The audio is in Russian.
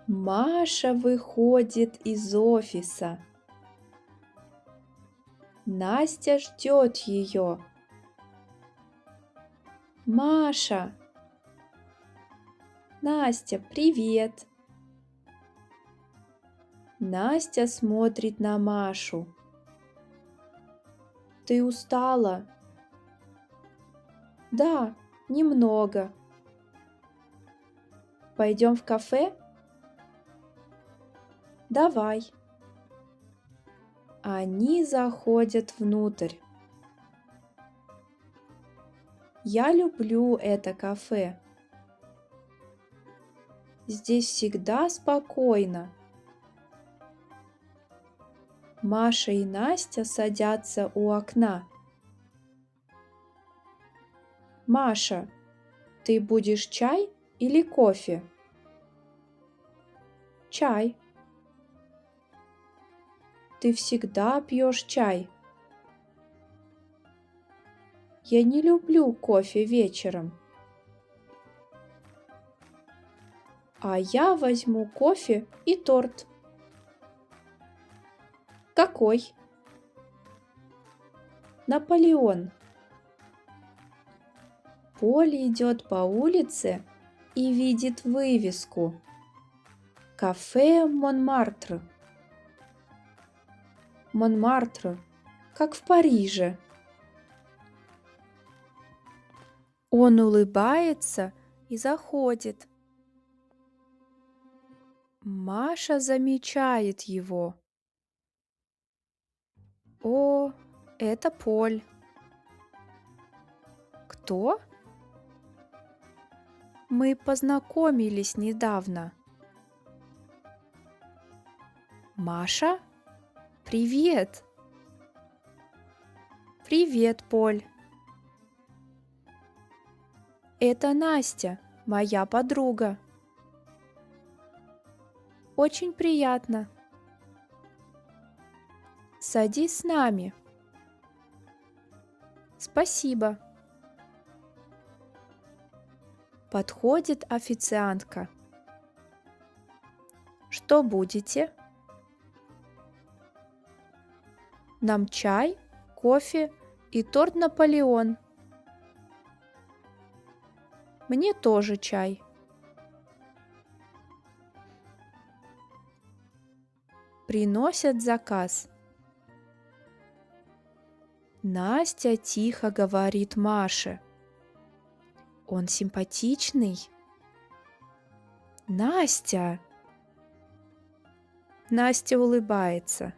Маша выходит из офиса. Настя ждет ее. Маша! Настя, привет! Настя смотрит на Машу. Ты устала? Да, немного. Пойдем в кафе? Давай. Они заходят внутрь. Я люблю это кафе. Здесь всегда спокойно. Маша и Настя садятся у окна. Маша, ты будешь чай или кофе? Чай. Ты всегда пьешь чай. Я не люблю кофе вечером. А я возьму кофе и торт. Какой? Наполеон. Поля идет по улице и видит вывеску «Кафе Монмартр». Монмартр, как в Париже. Он улыбается и заходит. Маша замечает его. О, это Поль. Кто? Мы познакомились недавно. Маша? Привет! Привет, Поль. Это Настя, моя подруга. Очень приятно. Садись с нами. Спасибо. Подходит официантка. Что будете? Нам чай, кофе и торт Наполеон. Мне тоже чай. Приносят заказ. Настя тихо говорит Маше. Он симпатичный. Настя! Настя улыбается.